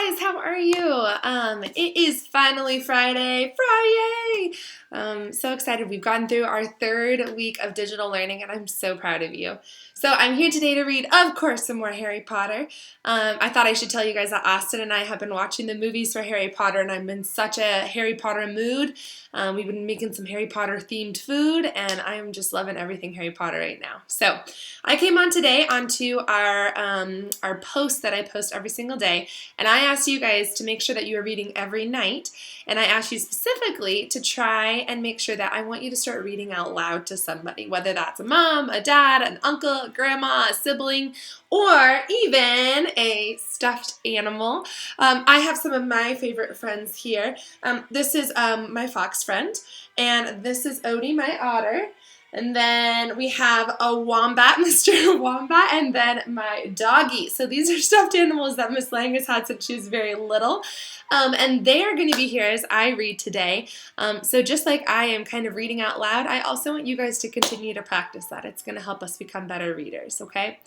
guys, how are you? It is finally Friday. So excited. We've gone through our third week of digital learning, and I'm so proud of you. So I'm here today to read, of course, some more Harry Potter. I thought I should tell you guys that Austin and I have been watching the movies for Harry Potter, and I'm in such a Harry Potter mood. We've been making some Harry Potter themed food, and I'm just loving everything Harry Potter right now. So I came on today onto our post that I post every single day, and I asked you guys to make sure that you are reading every night, and I asked you specifically to try and make sure that I want you to start reading out loud to somebody, whether that's a mom, a dad, an uncle, a grandma, a sibling, or even a stuffed animal. I have some of my favorite friends here. This is my fox friend, and this is Odie, my otter. And then we have a wombat, Mr. Wombat, and then my doggy. So these are stuffed animals that Miss Lang has had since she was very little. And they are going to be here as I read today. So just like I am kind of reading out loud, I also want you guys to continue to practice that. It's going to help us become better readers, okay?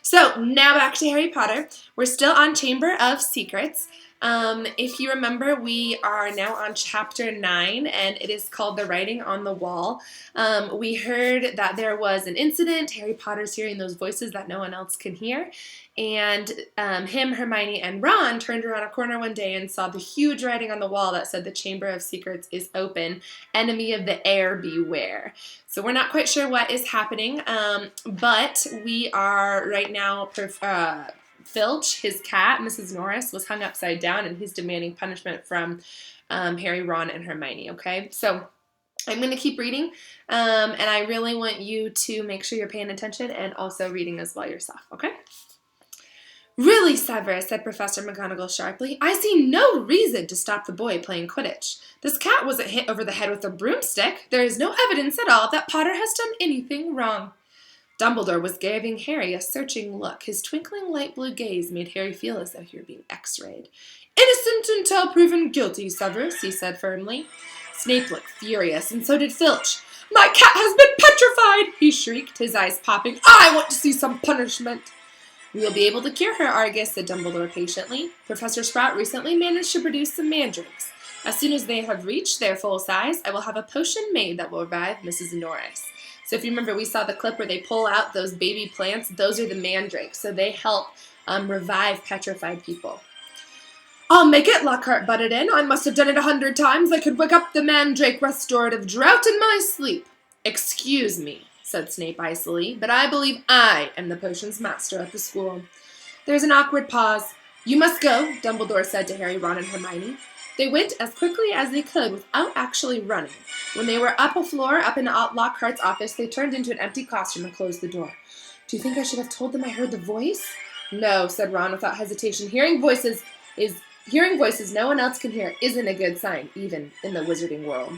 So now back to Harry Potter. We're still on Chamber of Secrets. If you remember, we are now on chapter 9, and it is called The Writing on the Wall. We heard that there was an incident. Harry Potter's hearing those voices that no one else can hear. And him, Hermione, and Ron turned around a corner one day and saw the huge writing on the wall that said the Chamber of Secrets is open. Enemy of the air, beware. So we're not quite sure what is happening, but we are right now... Filch, his cat, Mrs. Norris, was hung upside down, and he's demanding punishment from Harry, Ron, and Hermione, okay? So I'm going to keep reading, and I really want you to make sure you're paying attention and also reading as well yourself, okay? Really, Severus, said Professor McGonagall sharply, I see no reason to stop the boy playing Quidditch. This cat wasn't hit over the head with a broomstick. There is no evidence at all that Potter has done anything wrong. Dumbledore was giving Harry a searching look. His twinkling light blue gaze made Harry feel as though he were being x-rayed. Innocent until proven guilty, Severus, he said firmly. Snape looked furious, and so did Filch. My cat has been petrified, he shrieked, his eyes popping. I want to see some punishment. We'll be able to cure her, Argus, said Dumbledore patiently. Professor Sprout recently managed to produce some mandrakes. As soon as they have reached their full size, I will have a potion made that will revive Mrs. Norris. So if you remember, we saw the clip where they pull out those baby plants. Those are the mandrakes, so they help revive petrified people. I'll make it, Lockhart butted in. I must have done it 100 times. I could wake up the mandrake restorative drought in my sleep. Excuse me, said Snape icily, but I believe I am the potions master at the school. There's an awkward pause. You must go, Dumbledore said to Harry, Ron, and Hermione. They went as quickly as they could without actually running. When they were up a floor, up in Lockhart's office, they turned into an empty classroom and closed the door. Do you think I should have told them I heard the voice? No, said Ron without hesitation. Hearing voices no one else can hear isn't a good sign, even in the wizarding world.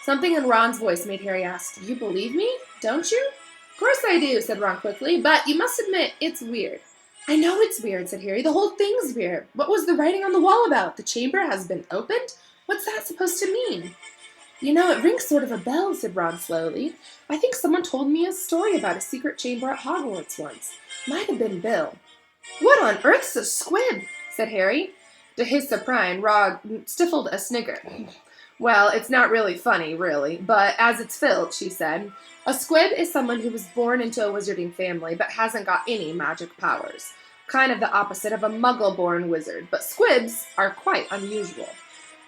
Something in Ron's voice made Harry ask, Do you believe me? Don't you? Of course I do, said Ron quickly, but you must admit it's weird. I know it's weird, said Harry. The whole thing's weird. What was the writing on the wall about? The chamber has been opened? What's that supposed to mean? You know, it rings sort of a bell, said Ron slowly. I think someone told me a story about a secret chamber at Hogwarts once. Might have been Bill. What on earth's a squib? Said Harry. To his surprise, Ron stifled a snigger. Well, it's not really funny, really, but as it's Filch, she said. A squib is someone who was born into a wizarding family but hasn't got any magic powers. Kind of the opposite of a muggle-born wizard, but squibs are quite unusual.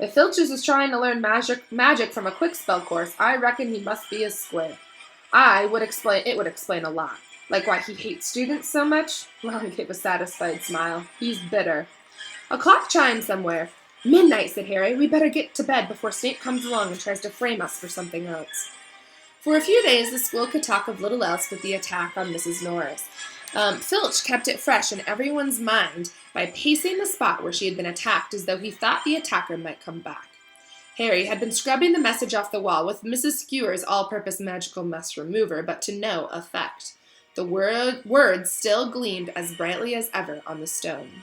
If Filch is trying to learn magic from a quick spell course, I reckon he must be a squib. It would explain a lot. Like why he hates students so much? Ron gave a satisfied smile. He's bitter. A clock chimed somewhere. Midnight, said Harry. We better get to bed before Snape comes along and tries to frame us for something else. For a few days, the school could talk of little else but the attack on Mrs. Norris. Filch kept it fresh in everyone's mind by pacing the spot where she had been attacked as though he thought the attacker might come back. Harry had been scrubbing the message off the wall with Mrs. Skewer's all-purpose magical mess remover, but to no effect. The words still gleamed as brightly as ever on the stone.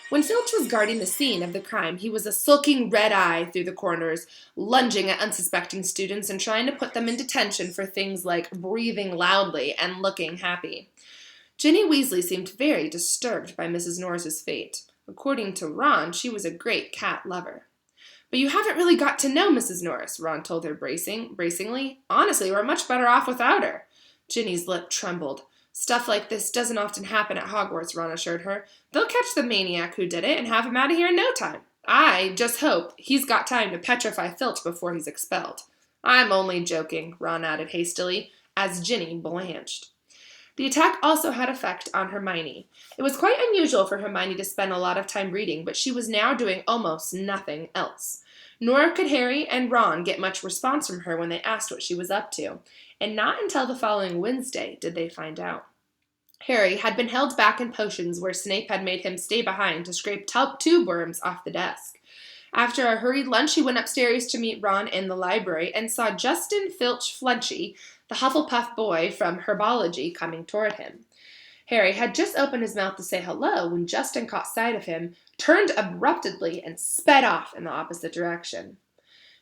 When Filch was guarding the scene of the crime, he was a sulking red eye through the corners, lunging at unsuspecting students and trying to put them in detention for things like breathing loudly and looking happy. Ginny Weasley seemed very disturbed by Mrs. Norris's fate. According to Ron, she was a great cat lover. But you haven't really got to know Mrs. Norris, Ron told her bracingly. Honestly, we're much better off without her. Ginny's lip trembled. Stuff like this doesn't often happen at Hogwarts, Ron assured her. They'll catch the maniac who did it and have him out of here in no time. I just hope he's got time to petrify Filch before he's expelled. I'm only joking, Ron added hastily, as Ginny blanched. The attack also had effect on Hermione. It was quite unusual for Hermione to spend a lot of time reading, but she was now doing almost nothing else. Nor could Harry and Ron get much response from her when they asked what she was up to, and not until the following Wednesday did they find out. Harry had been held back in potions where Snape had made him stay behind to scrape tube worms off the desk. After a hurried lunch, he went upstairs to meet Ron in the library and saw Justin Filch Fletchy, the Hufflepuff boy from herbology, coming toward him. Harry had just opened his mouth to say hello when Justin caught sight of him, turned abruptly, and sped off in the opposite direction.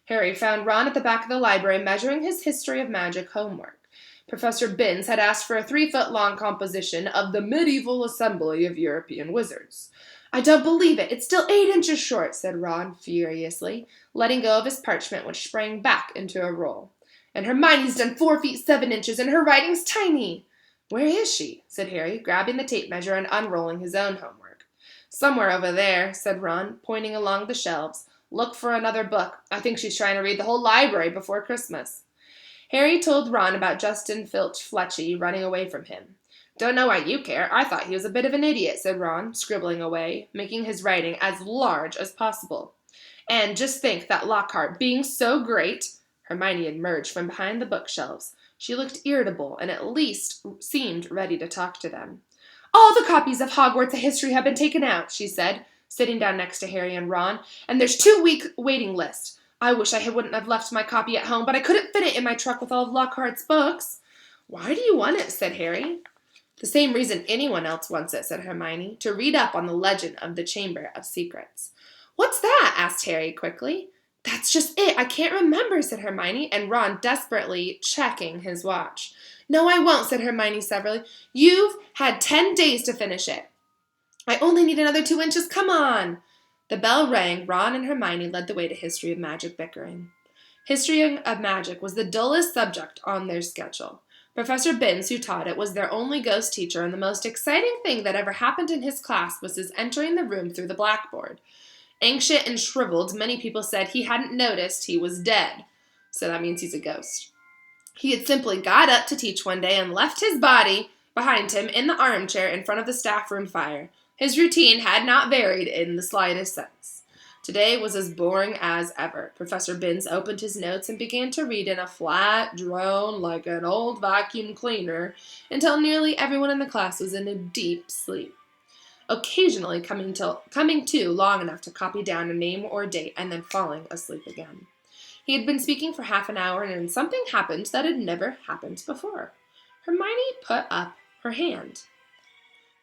Harry found Ron at the back of the library measuring his history of magic homework. Professor Binns had asked for a 3-foot-long composition of the medieval assembly of European wizards. I don't believe it. It's still 8 inches short, said Ron furiously, letting go of his parchment, which sprang back into a roll. And Hermione's done 4 feet 7 inches, and her writing's tiny. Where is she? Said Harry, grabbing the tape measure and unrolling his own homework. Somewhere over there, said Ron, pointing along the shelves. Look for another book. I think she's trying to read the whole library before Christmas. Harry told Ron about Justin Filch Fletchy running away from him. Don't know why you care. I thought he was a bit of an idiot, said Ron, scribbling away, making his writing as large as possible. And just think, that Lockhart being so great. Hermione emerged from behind the bookshelves. She looked irritable and at least seemed ready to talk to them. All the copies of Hogwarts history have been taken out, she said, sitting down next to Harry and Ron, and there's 2-week waiting list. I wish I wouldn't have left my copy at home, but I couldn't fit it in my truck with all of Lockhart's books. Why do you want it? Said Harry. The same reason anyone else wants it, said Hermione, to read up on the legend of the Chamber of Secrets. What's that? Asked Harry quickly. That's just it. I can't remember, said Hermione, and Ron desperately checking his watch. No, I won't, said Hermione severely. You've had 10 days to finish it. I only need another 2 inches. Come on. The bell rang. Ron and Hermione led the way to History of Magic bickering. History of Magic was the dullest subject on their schedule. Professor Binns, who taught it, was their only ghost teacher, and the most exciting thing that ever happened in his class was his entering the room through the blackboard. Anxious and shriveled, many people said he hadn't noticed he was dead. So that means he's a ghost. He had simply got up to teach one day and left his body behind him in the armchair in front of the staff room fire. His routine had not varied in the slightest sense. Today was as boring as ever. Professor Binns opened his notes and began to read in a flat drone like an old vacuum cleaner until nearly everyone in the class was in a deep sleep, occasionally coming to long enough to copy down a name or date and then falling asleep again. He had been speaking for half an hour and then something happened that had never happened before. Hermione put up her hand.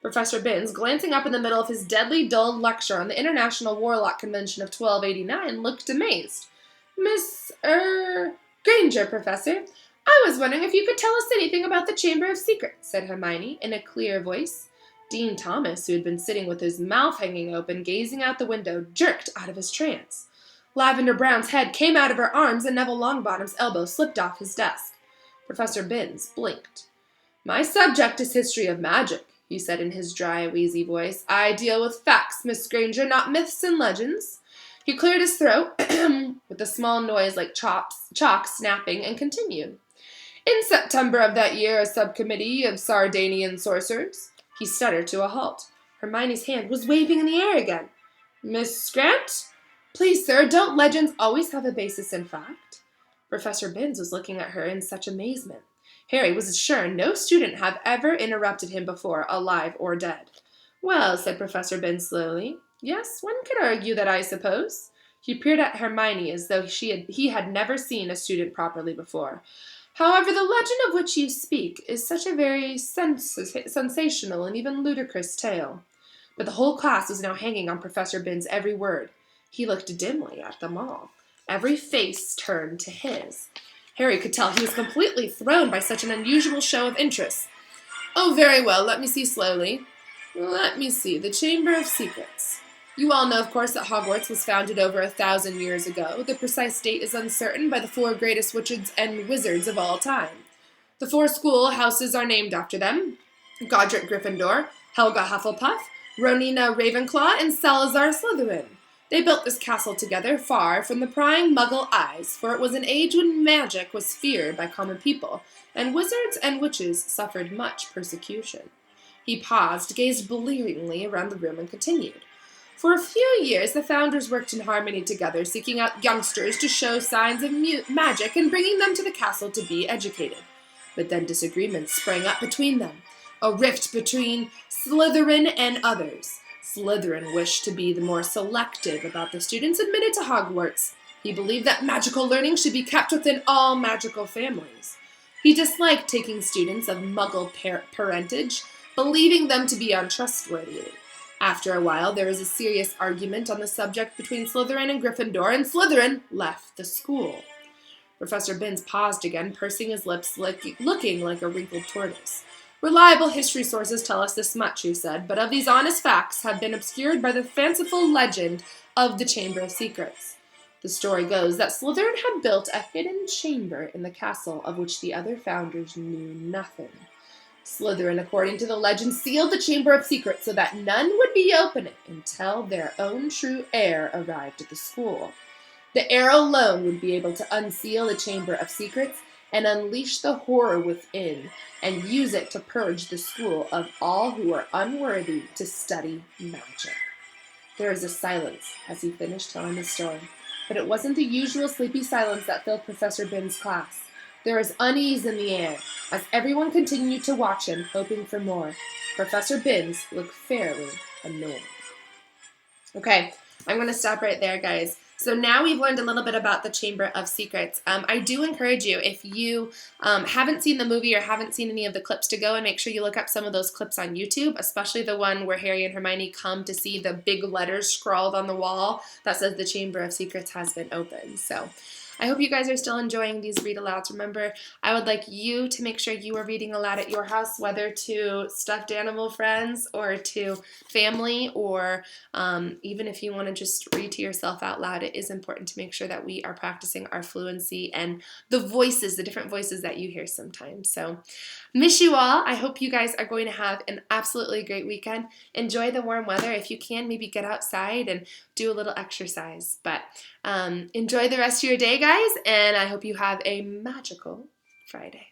Professor Binns, glancing up in the middle of his deadly dull lecture on the International Warlock Convention of 1289, looked amazed. Miss Granger, Professor, I was wondering if you could tell us anything about the Chamber of Secrets, said Hermione in a clear voice. Dean Thomas, who had been sitting with his mouth hanging open, gazing out the window, jerked out of his trance. Lavender Brown's head came out of her arms and Neville Longbottom's elbow slipped off his desk. Professor Binns blinked. My subject is history of magic, he said in his dry, wheezy voice. I deal with facts, Miss Granger, not myths and legends. He cleared his throat with a small noise like chalk snapping and continued. In September of that year, a subcommittee of Sardanian sorcerers. He stuttered to a halt. Hermione's hand was waving in the air again. Miss Grant? Please, sir, don't legends always have a basis in fact? Professor Binns was looking at her in such amazement. Harry was sure no student had ever interrupted him before, alive or dead. Well, said Professor Binns slowly. Yes, one could argue that, I suppose. He peered at Hermione as though he had never seen a student properly before. However, the legend of which you speak is such a very sensational and even ludicrous tale. But the whole class was now hanging on Professor Binns' every word. He looked dimly at them all. Every face turned to his. Harry could tell he was completely thrown by such an unusual show of interest. Oh, very well, let me see slowly. Let me see, the Chamber of Secrets. You all know, of course, that Hogwarts was founded over 1,000 years ago. The precise date is uncertain by the four greatest witches and wizards of all time. The four schoolhouses are named after them: Godric Gryffindor, Helga Hufflepuff, Ronina Ravenclaw, and Salazar Slytherin. They built this castle together, far from the prying Muggle eyes, for it was an age when magic was feared by common people, and wizards and witches suffered much persecution. He paused, gazed blearingly around the room, and continued. For a few years, the founders worked in harmony together, seeking out youngsters to show signs of magic and bringing them to the castle to be educated. But then disagreements sprang up between them, a rift between Slytherin and others. Slytherin wished to be the more selective about the students admitted to Hogwarts. He believed that magical learning should be kept within all magical families. He disliked taking students of Muggle parentage, believing them to be untrustworthy. After a while, there was a serious argument on the subject between Slytherin and Gryffindor, and Slytherin left the school. Professor Binns paused again, pursing his lips, looking like a wrinkled tortoise. Reliable history sources tell us this much, he said, but of these honest facts have been obscured by the fanciful legend of the Chamber of Secrets. The story goes that Slytherin had built a hidden chamber in the castle of which the other founders knew nothing. Slytherin, according to the legend, sealed the Chamber of Secrets so that none would be open it until their own true heir arrived at the school. The heir alone would be able to unseal the Chamber of Secrets and unleash the horror within, and use it to purge the school of all who are unworthy to study magic. There was a silence as he finished telling the story, but it wasn't the usual sleepy silence that filled Professor Binns' class. There was unease in the air, as everyone continued to watch him, hoping for more. Professor Binns looked fairly annoyed. Okay, I'm going to stop right there, guys. So now we've learned a little bit about the Chamber of Secrets. I do encourage you, if you haven't seen the movie or haven't seen any of the clips, to go and make sure you look up some of those clips on YouTube, especially the one where Harry and Hermione come to see the big letters scrawled on the wall that says the Chamber of Secrets has been opened. So I hope you guys are still enjoying these read-alouds. Remember, I would like you to make sure you are reading aloud at your house, whether to stuffed animal friends or to family, or even if you want to just read to yourself out loud. It is important to make sure that we are practicing our fluency and the voices, the different voices that you hear sometimes. So miss you all. I hope you guys are going to have an absolutely great weekend. Enjoy the warm weather. If you can, maybe get outside and do a little exercise. But enjoy the rest of your day, guys, and I hope you have a magical Friday.